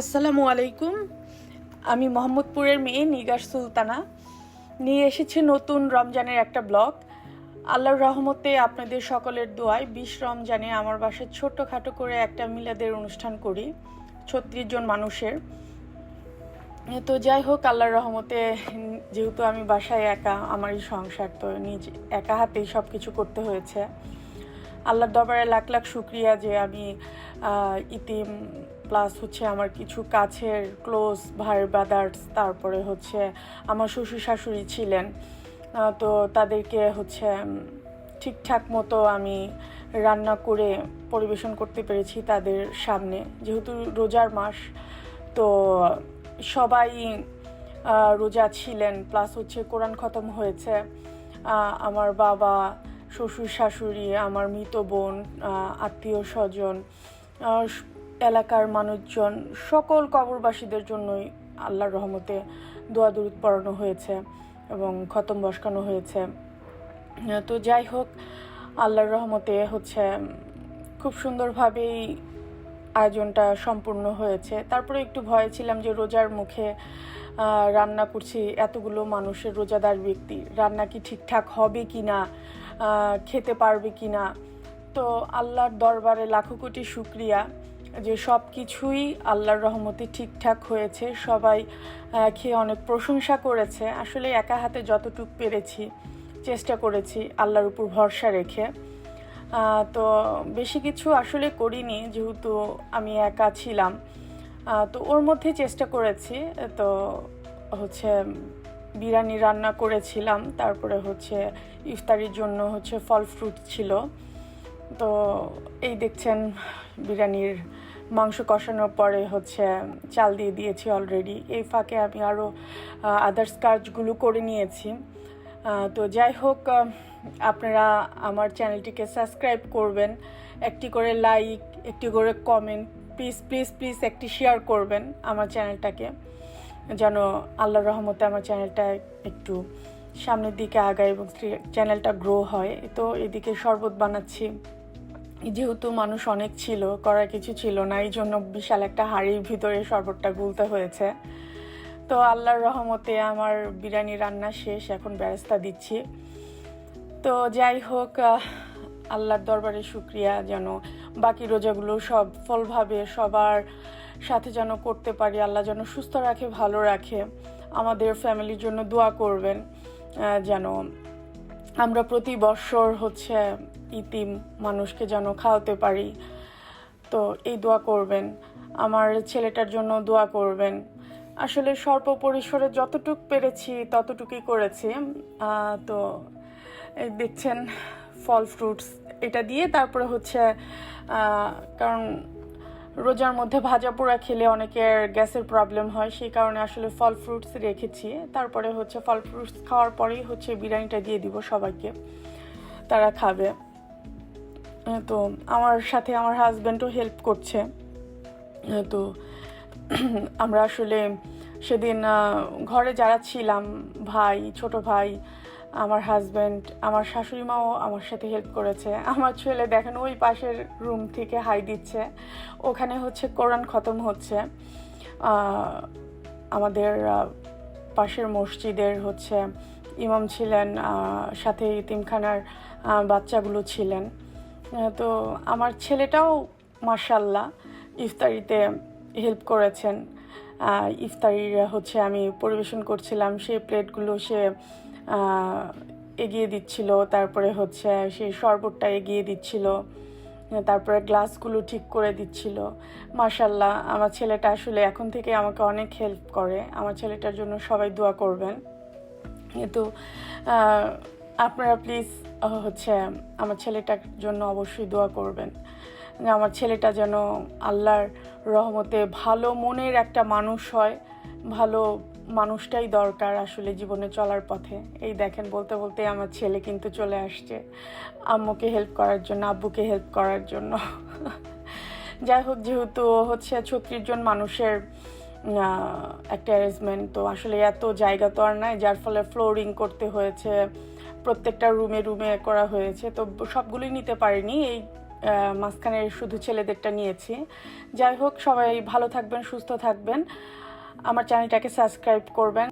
আসসালামু আলাইকুম। আমি মোহাম্মদপুরের মেয়ে নিগার সুলতানা নিয়ে এসেছি নতুন রমজানের একটা ব্লগ। আল্লাহর রহমতে আপনাদের সকলের দোয়ায় 20 রমজানে আমার বাসায় ছোট্টখাটো করে একটা মিলাদের অনুষ্ঠান করি 36 জন মানুষের। তো যাই হোক, আল্লাহর রহমতে যেহেতু আমি বাসায় একা, আমারই সংসার, তো নিজে একা হাতেই সব কিছু করতে হয়েছে। আল্লাহর দরবারে লাখ লাখ শুক্রিয়া যে আমি ইতিম প্লাস হচ্ছে আমার কিছু কাছের ক্লোজ ভাই ব্রাদার্স, তারপরে হচ্ছে আমার শ্বশুর শাশুড়ি ছিলেন, তো তাদেরকে হচ্ছে ঠিকঠাক মতো আমি রান্না করে পরিবেশন করতে পেরেছি তাদের সামনে। যেহেতু রোজার মাস, তো সবাই রোজা ছিলেন, প্লাস হচ্ছে কোরআন খতম হয়েছে। আমার বাবা, শ্বশুর শাশুড়ি, আমার মৃত বোন, আত্মীয় স্বজন, এলাকার মানুষজন, সকল কবরবাসীদের জন্যই আল্লাহর রহমতে দোয়া দরুদ পড়ানো হয়েছে এবং খতম বসানো হয়েছে। তো যাই হোক, আল্লাহর রহমতে হচ্ছে খুব সুন্দরভাবেই আয়োজনটা সম্পূর্ণ হয়েছে। তারপরে একটু ভয় ছিলাম যে রোজার মুখে রান্না করছি এতগুলো মানুষের, রোজাদার ব্যক্তি, রান্না কি ঠিকঠাক হবে কি না, খেতে পারবে কি না। তো আল্লাহর দরবারে লাখো কোটি শুক্রিয়া যে সব কিছুই আল্লাহর রহমতে ঠিকঠাক হয়েছে। সবাই খেয়ে অনেক প্রশংসা করেছে। আসলে একা হাতে যতটুকু পেরেছি চেষ্টা করেছি আল্লাহর উপর ভরসা রেখে। তো বেশি কিছু আসলে করিনি, যেহেতু আমি একা ছিলাম। তো ওর মধ্যে চেষ্টা করেছি। তো হচ্ছে বিরিয়ানি রান্না করেছিলাম, তারপরে হচ্ছে ইফতারির জন্য হচ্ছে ফল ফ্রুট ছিল। তো এই দেখছেন, বিরিয়ানির মাংস কষানোর পরে হচ্ছে চাল দিয়ে দিয়েছি অলরেডি। এই ফাঁকে আমি আরও আদার্স কাজগুলো করে নিয়েছি। তো যাই হোক, আপনারা আমার চ্যানেলটিকে সাবস্ক্রাইব করবেন, একটি করে লাইক, একটি করে কমেন্ট, প্লিজ প্লিজ প্লিজ একটি শেয়ার করবেন আমার চ্যানেলটাকে, যেন আল্লাহর রহমতে আমার চ্যানেলটা একটু সামনের দিকে আগায় এবং চ্যানেলটা গ্রো হয়। তো এদিকে শরবত বানাচ্ছি, যেহেতু মানুষ অনেক ছিল, করার কিছু ছিল না, এই জন্য বিশাল একটা হাঁড়ির ভিতরে শরবতটা গুলতে হয়েছে। তো আল্লাহর রহমতে আমার বিরিয়ানি রান্না শেষ, এখন বেরেস্তা দিচ্ছি। তো যাই হোক, আল্লাহর দরবারে শুক্রিয়া যেন বাকি রোজাগুলো সব ফলভাবে সবার সাথে যেন করতে পারি। আল্লাহ যেন সুস্থ রাখে, ভালো রাখে। আমাদের ফ্যামিলির জন্য দোয়া করবেন যেন আমরা প্রতি বছর হচ্ছে ইতিম মানুষকে যেন খাওয়াতে পারি। তো এই দোয়া করবেন। আমার ছেলেটার জন্য দোয়া করবেন। আসলে স্বল্প পরিসরে যতটুকু পেরেছি ততটুকুই করেছি। তো এই দেখছেন ফল ফ্রুটস এটা দিয়ে, তারপরে হচ্ছে কারণ রোজার মধ্যে ভাজা পোড়া খেলে অনেকের গ্যাসের প্রবলেম হয়, সেই কারণে আসলে ফল ফ্রুটস রেখেছি। তারপরে হচ্ছে ফল ফ্রুটস খাওয়ার পরেই হচ্ছে বিরিয়ানিটা দিয়ে দিব সবাইকে, তারা খাবে। তো আমার সাথে আমার হাজব্যান্ডও হেল্প করছে। তো আমরা আসলে সেদিন ঘরে যারা ছিলাম, ভাই, ছোট ভাই, আমার হাজব্যান্ড, আমার শাশুড়ি মাও আমার সাথে হেল্প করেছে। আমার ছেলে দেখেন ওই পাশের রুম থেকে হাই দিচ্ছে, ওখানে হচ্ছে কোরআন খতম হচ্ছে। আমাদের পাশের মসজিদের হচ্ছে ইমাম ছিলেন, সাথে ইতিমখানার বাচ্চাগুলো ছিলেন। তো আমার ছেলেটাও মাশাআল্লাহ ইফতারিতে হেল্প করেছেন। ইফতারির হচ্ছে আমি পরিবেশন করছিলাম, সেই প্লেটগুলো সে এগিয়ে দিচ্ছিল, তারপরে হচ্ছে সেই শরবতটা এগিয়ে দিচ্ছিল, তারপরে গ্লাসগুলো ঠিক করে দিচ্ছিল। মাশাআল্লাহ, আমার ছেলেটা আসলে এখন থেকে আমাকে অনেক হেল্প করে। আমার ছেলেটার জন্য সবাই দোয়া করবেন। কিন্তু আপনারা প্লিজ হচ্ছে আমার ছেলেটার জন্য অবশ্যই দোয়া করবেন। আমার ছেলেটা যেন আল্লাহর রহমতে ভালো মনের একটা মানুষ হয়। ভালো মানুষটাই দরকার আসলে জীবনে চলার পথে। এই দেখেন, বলতে বলতে আমার ছেলে কিন্তু চলে আসছে আম্মুকে হেল্প করার জন্য, আব্বুকে হেল্প করার জন্য। যাই হোক, যেহেতু হচ্ছে 36 জন মানুষের একটা অ্যারেঞ্জমেন্ট, তো আসলে এত জায়গা তো আর নাই, যার ফলে ফ্লোরিং করতে হয়েছে, প্রত্যেকটা রুমে রুমে করা হয়েছে। তো সবগুলোই নিতে পারিনি, এই মাঝখানে শুধু ছেলেদেরটা নিয়েছি। যাই হোক, সবাই ভালো থাকবেন, সুস্থ থাকবেন, আমার চ্যানেলটাকে সাবস্ক্রাইব করবেন।